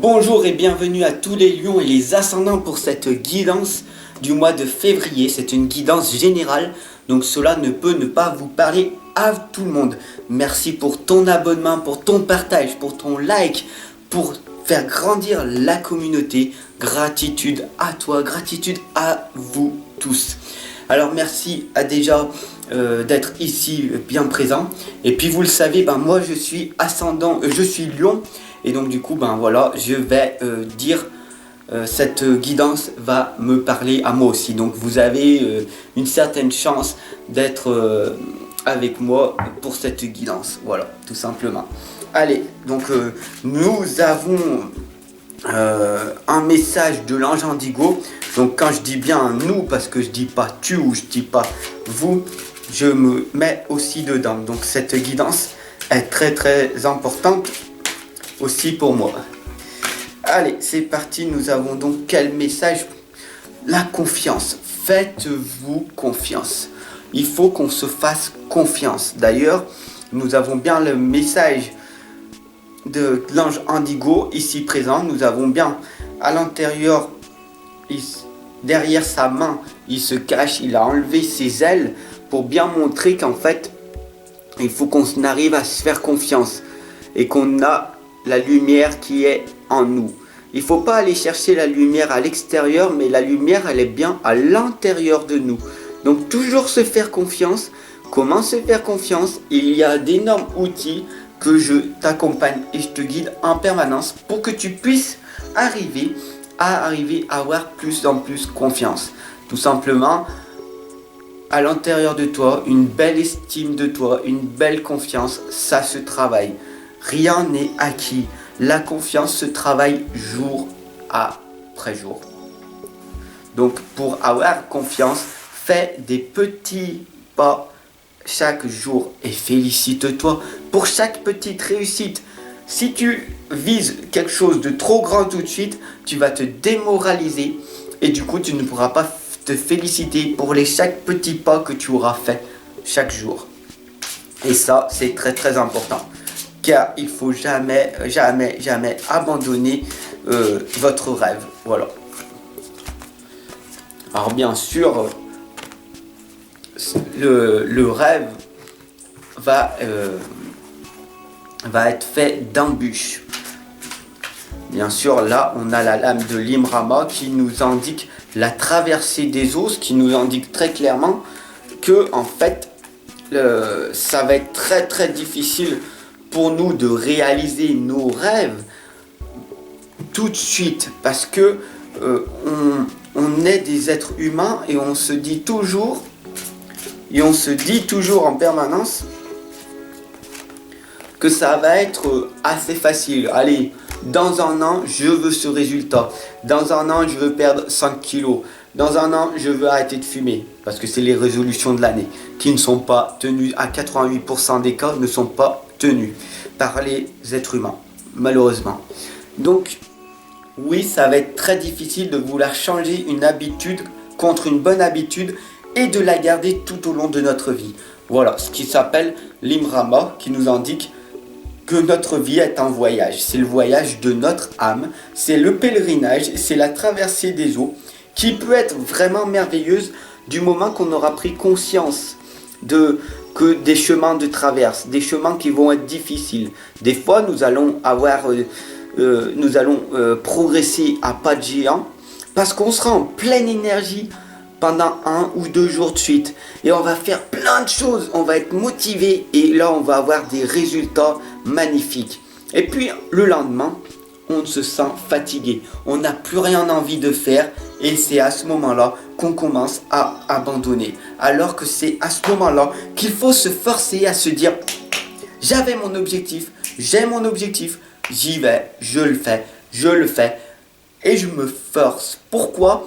Bonjour et bienvenue à tous les lions et les ascendants pour cette guidance du mois de février. C'est une guidance générale, donc cela ne peut ne pas vous parler à tout le monde. Merci pour ton abonnement, pour ton partage, pour ton like, pour faire grandir la communauté. Gratitude à toi, gratitude à vous tous. Alors merci à déjà d'être ici bien présent. Et puis vous le savez, moi je suis ascendant, je suis lion. Et donc du coup, voilà, je vais dire, cette guidance va me parler à moi aussi. Donc vous avez une certaine chance d'être avec moi pour cette guidance. Voilà, tout simplement. Allez, donc nous avons un message de l'ange Indigo. Donc quand je dis bien nous, parce que je dis pas tu ou je dis pas vous, je me mets aussi dedans. Donc cette guidance est très très importante aussi pour moi. Allez, c'est parti. Nous avons donc quel message? La confiance. Faites-vous confiance. Il faut qu'on se fasse confiance. D'ailleurs, nous avons bien le message de l'ange Indigo ici présent. Nous avons bien à l'intérieur, derrière sa main, il se cache, il a enlevé ses ailes pour bien montrer qu'en fait, il faut qu'on arrive à se faire confiance et qu'on a la lumière qui est en nous. Il ne faut pas aller chercher la lumière à l'extérieur, mais la lumière, elle est bien à l'intérieur de nous. Donc toujours se faire confiance. Comment se faire confiance? Il y a d'énormes outils que je t'accompagne et je te guide en permanence pour que tu puisses arriver à avoir plus en plus confiance. Tout simplement, à l'intérieur de toi, une belle estime de toi, une belle confiance, ça se travaille. Rien n'est acquis. La confiance se travaille jour après jour. Donc pour avoir confiance, fais des petits pas chaque jour et félicite-toi pour chaque petite réussite. Si tu vises quelque chose de trop grand tout de suite, tu vas te démoraliser et du coup tu ne pourras pas te féliciter pour chaque petit pas que tu auras fait chaque jour. Et ça, c'est très très important. Car il ne faut jamais abandonner votre rêve. Voilà. Alors bien sûr, le rêve va être fait d'embûches. Bien sûr, là, on a la lame de Limrama qui nous indique la traversée des eaux, ce qui nous indique très clairement que, en fait, ça va être très très difficile pour nous de réaliser nos rêves tout de suite, parce que on est des êtres humains et on se dit toujours en permanence que ça va être assez facile. Allez, dans un an, je veux ce résultat. Dans un an, je veux perdre 5 kilos. Dans un an, je veux arrêter de fumer. Parce que c'est les résolutions de l'année qui ne sont pas tenues. À 88% des cas, ne sont pas tenues par les êtres humains, malheureusement. Donc, oui, ça va être très difficile de vouloir changer une habitude contre une bonne habitude et de la garder tout au long de notre vie. Voilà, ce qui s'appelle l'Imrama, qui nous indique que notre vie est un voyage. C'est le voyage de notre âme, c'est le pèlerinage, c'est la traversée des eaux qui peut être vraiment merveilleuse du moment qu'on aura pris conscience que des chemins de traverse, des chemins qui vont être difficiles. Des fois, nous allons progresser à pas de géant parce qu'on sera en pleine énergie pendant 1 ou 2 jours de suite et on va faire plein de choses, on va être motivé et là on va avoir des résultats magnifiques. Et puis le lendemain, on se sent fatigué, on n'a plus rien envie de faire et c'est à ce moment-là qu'on commence à abandonner. Alors que c'est à ce moment-là qu'il faut se forcer à se dire: j'avais mon objectif, j'ai mon objectif, j'y vais, je le fais et je me force. Pourquoi?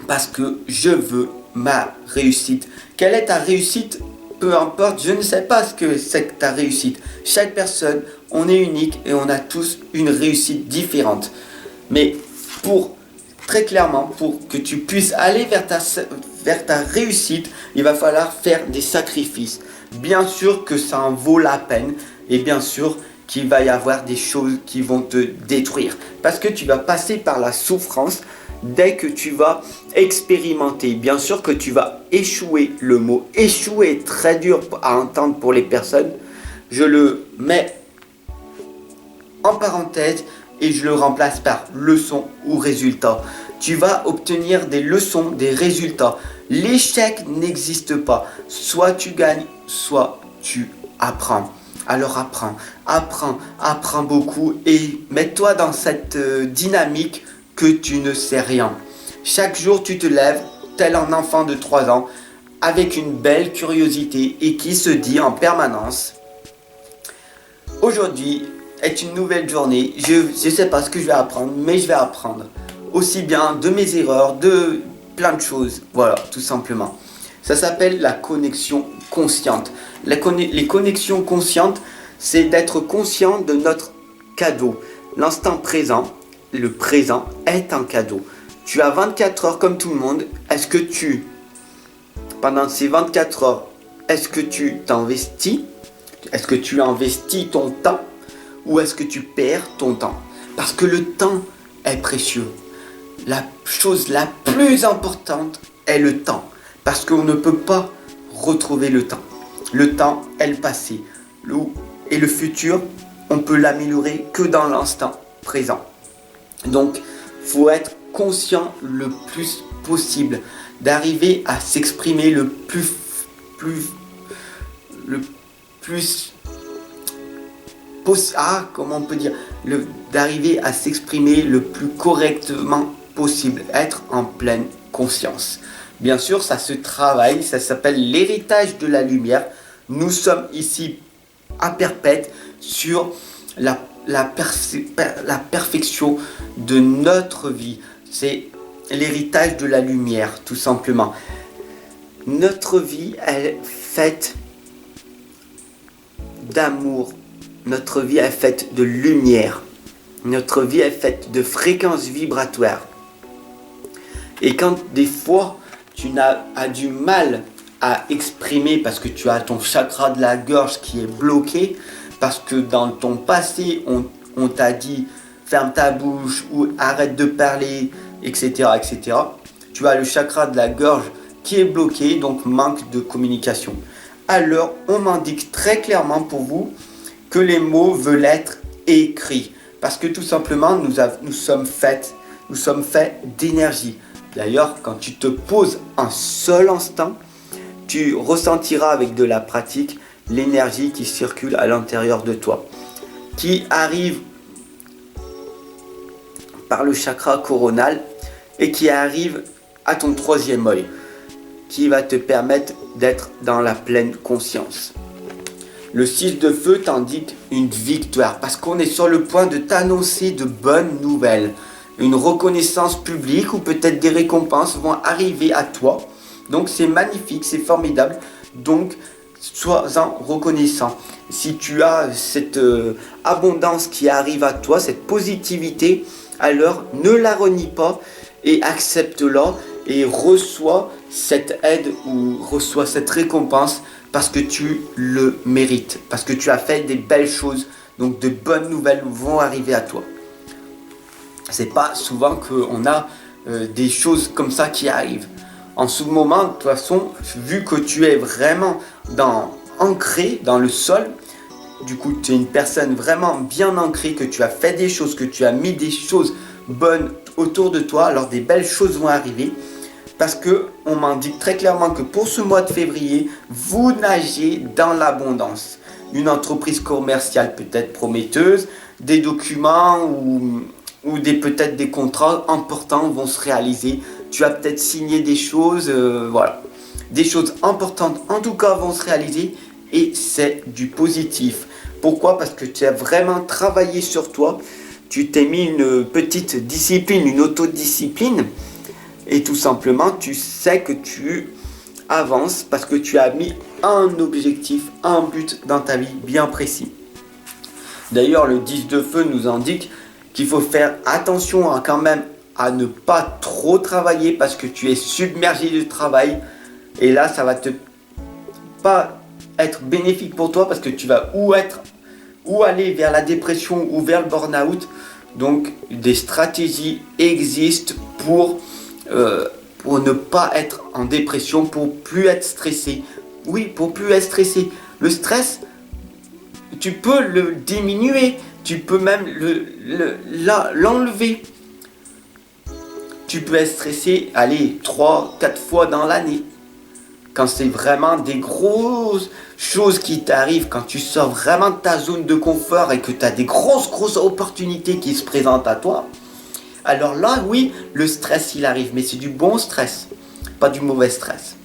Parce que je veux ma réussite. Quelle est ta réussite? Peu importe, je ne sais pas ce que c'est que ta réussite. Chaque personne, on est unique et on a tous une réussite différente. Mais très clairement, pour que tu puisses aller vers ta réussite, il va falloir faire des sacrifices. Bien sûr que ça en vaut la peine et bien sûr qu'il va y avoir des choses qui vont te détruire. Parce que tu vas passer par la souffrance dès que tu vas expérimenter. Bien sûr que tu vas échouer. Le mot échouer est très dur à entendre pour les personnes. Je le mets en parenthèse et je le remplace par leçon ou résultat. Tu vas obtenir des leçons, des résultats. L'échec n'existe pas. Soit tu gagnes, soit tu apprends. Alors apprends beaucoup et mets-toi dans cette dynamique que tu ne sais rien. Chaque jour tu te lèves tel un enfant de 3 ans avec une belle curiosité et qui se dit en permanence: aujourd'hui est une nouvelle journée, je ne sais pas ce que je vais apprendre, mais je vais apprendre. Aussi bien de mes erreurs, de plein de choses. Voilà, tout simplement. Ça s'appelle la connexion consciente. Les connexions conscientes, c'est d'être conscient de notre cadeau. L'instant présent, le présent est un cadeau. Tu as 24 heures comme tout le monde. Pendant ces 24 heures, est-ce que tu t'investis? Est-ce que tu investis ton temps? Ou est-ce que tu perds ton temps? Parce que le temps est précieux. La chose la plus importante est le temps. Parce qu'on ne peut pas retrouver le temps. Le temps est le passé. Et le futur, on peut l'améliorer que dans l'instant présent. Donc, il faut être conscient le plus possible. D'arriver à s'exprimer le plus comment on peut dire, d'arriver à s'exprimer le plus correctement possible, être en pleine conscience. Bien sûr, ça se travaille, ça s'appelle l'héritage de la lumière. Nous sommes ici à perpète sur la perfection de notre vie. C'est l'héritage de la lumière, tout simplement. Notre vie est faite d'amour. Notre vie est faite de lumière. Notre vie est faite de fréquences vibratoires. Et quand des fois tu as du mal à exprimer parce que tu as ton chakra de la gorge qui est bloqué, parce que dans ton passé on t'a dit ferme ta bouche ou arrête de parler, etc., etc. Tu as le chakra de la gorge qui est bloqué, donc manque de communication. Alors on m'indique très clairement pour vous que les mots veulent être écrits. Parce que tout simplement, nous sommes faits d'énergie. D'ailleurs, quand tu te poses un seul instant, tu ressentiras avec de la pratique l'énergie qui circule à l'intérieur de toi, qui arrive par le chakra coronal et qui arrive à ton 3e œil, qui va te permettre d'être dans la pleine conscience. Le 6 de feu t'indique une victoire parce qu'on est sur le point de t'annoncer de bonnes nouvelles. Une reconnaissance publique ou peut-être des récompenses vont arriver à toi. Donc c'est magnifique, c'est formidable. Donc sois-en reconnaissant. Si tu as cette abondance qui arrive à toi, cette positivité, alors ne la renie pas et accepte-la et reçois cette aide ou reçois cette récompense parce que tu le mérites, parce que tu as fait des belles choses, donc de bonnes nouvelles vont arriver à toi. C'est pas souvent qu'on a des choses comme ça qui arrivent. En ce moment, de toute façon, vu que tu es vraiment ancré dans le sol, du coup tu es une personne vraiment bien ancrée, que tu as fait des choses, que tu as mis des choses bonnes autour de toi, alors des belles choses vont arriver. Parce qu'on m'indique très clairement que pour ce mois de février, vous nagez dans l'abondance. Une entreprise commerciale peut-être prometteuse, des documents ou peut-être des contrats importants vont se réaliser. Tu as peut-être signé des choses, voilà. Des choses importantes en tout cas vont se réaliser et c'est du positif. Pourquoi? Parce que tu as vraiment travaillé sur toi. Tu t'es mis une petite discipline, une autodiscipline. Et tout simplement, tu sais que tu avances parce que tu as mis un objectif, un but dans ta vie bien précis. D'ailleurs, le 10 de feu nous indique qu'il faut faire attention quand même à ne pas trop travailler parce que tu es submergé de travail. Et là, ça va pas être bénéfique pour toi parce que tu vas ou ou aller vers la dépression ou vers le burn-out. Donc des stratégies existent pour ne pas être en dépression, pour plus être stressé. Oui, pour plus être stressé. Le stress, tu peux le diminuer, tu peux même l'enlever. Tu peux être stressé, allez, 3-4 fois dans l'année. Quand c'est vraiment des grosses choses qui t'arrivent, quand tu sors vraiment de ta zone de confort et que tu as des grosses opportunités qui se présentent à toi, alors là, oui, le stress, il arrive, mais c'est du bon stress, pas du mauvais stress.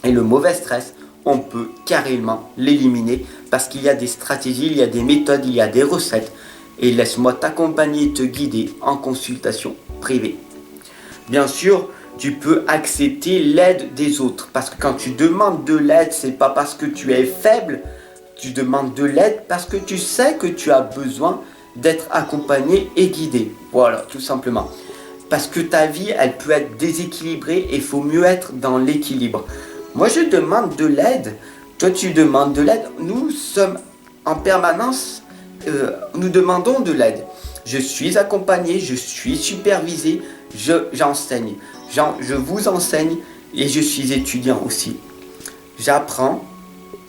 Et le mauvais stress, on peut carrément l'éliminer parce qu'il y a des stratégies, il y a des méthodes, il y a des recettes. Et laisse-moi t'accompagner et te guider en consultation privée. Bien sûr, tu peux accepter l'aide des autres. Parce que quand tu demandes de l'aide, c'est pas parce que tu es faible. Tu demandes de l'aide parce que tu sais que tu as besoin d'être accompagné et guidé. Voilà, tout simplement. Parce que ta vie, elle peut être déséquilibrée et il faut mieux être dans l'équilibre. Moi, je demande de l'aide. Toi, tu demandes de l'aide. Nous sommes en permanence, nous demandons de l'aide. Je suis accompagné, je suis supervisé, j'enseigne. Je vous enseigne et je suis étudiant aussi. J'apprends,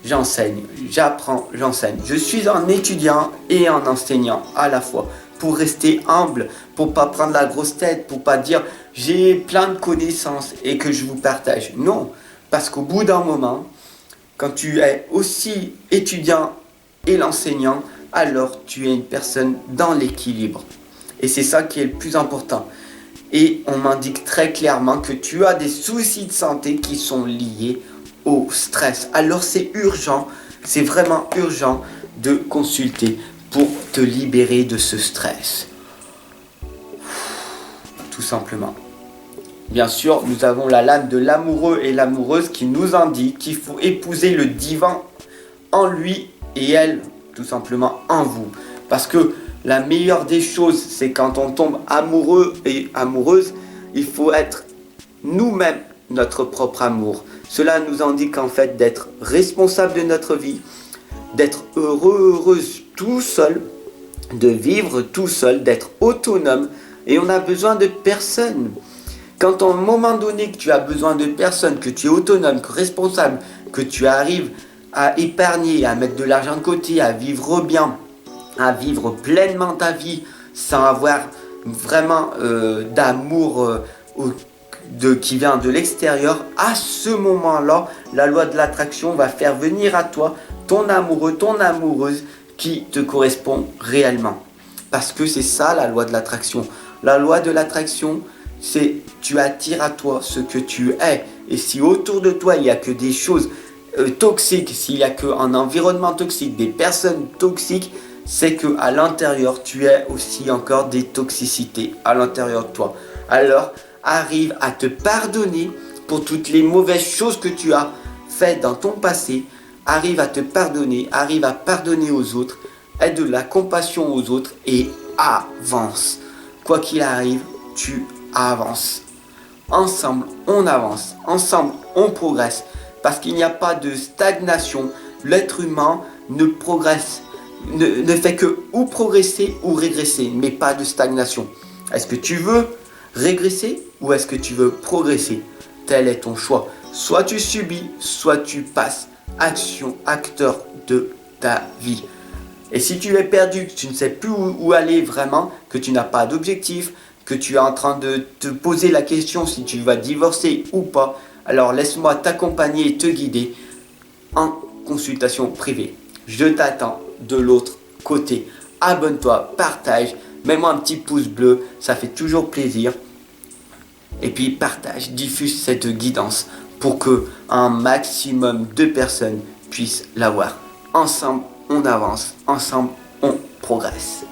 j'enseigne. J'apprends, j'enseigne. Je suis un étudiant et un enseignant à la fois. Pour rester humble, pour pas prendre la grosse tête, pour pas dire j'ai plein de connaissances et que je vous partage. Non, parce qu'au bout d'un moment, quand tu es aussi étudiant et l'enseignant, alors tu es une personne dans l'équilibre. Et c'est ça qui est le plus important. Et on m'indique très clairement que tu as des soucis de santé qui sont liés au stress. Alors c'est urgent, c'est vraiment urgent de consulter pour te libérer de ce stress. Tout simplement. Bien sûr, nous avons la lame de l'amoureux et l'amoureuse qui nous indique qu'il faut épouser le divin en lui et elle, tout simplement en vous. Parce que la meilleure des choses, c'est quand on tombe amoureux et amoureuse, il faut être nous-mêmes notre propre amour. Cela nous indique en fait d'être responsable de notre vie, d'être heureuse tout seul, de vivre tout seul, d'être autonome. Et on a besoin de personne. Quand à un moment donné que tu as besoin de personne, que tu es autonome, que responsable, que tu arrives à épargner, à mettre de l'argent de côté, à vivre bien, à vivre pleinement ta vie sans avoir vraiment d'amour qui vient de l'extérieur, à ce moment-là, la loi de l'attraction va faire venir à toi ton amoureux, ton amoureuse qui te correspond réellement. Parce que c'est ça la loi de l'attraction. La loi de l'attraction, c'est tu attires à toi ce que tu es. Et si autour de toi, il n'y a que des choses toxiques, s'il n'y a qu'un environnement toxique, des personnes toxiques, c'est qu'à l'intérieur, tu as aussi encore des toxicités à l'intérieur de toi. Alors, arrive à te pardonner pour toutes les mauvaises choses que tu as faites dans ton passé. Arrive à te pardonner, arrive à pardonner aux autres, aie de la compassion aux autres et avance. Quoi qu'il arrive, tu avances. Ensemble, on avance. Ensemble, on progresse. Parce qu'il n'y a pas de stagnation. L'être humain ne progresse, ne fait que ou progresser ou régresser, mais pas de stagnation. Est-ce que tu veux régresser ou est-ce que tu veux progresser? Tel est ton choix. Soit tu subis, soit tu passes. Action, acteur de ta vie. Et si tu es perdu, que tu ne sais plus où aller vraiment, que tu n'as pas d'objectif, que tu es en train de te poser la question si tu vas divorcer ou pas, alors laisse-moi t'accompagner et te guider en consultation privée. Je t'attends de l'autre côté. Abonne-toi, partage, mets-moi un petit pouce bleu, ça fait toujours plaisir. Et puis partage, diffuse cette guidance pour que un maximum de personnes puissent l'avoir. Ensemble, on avance. Ensemble, on progresse.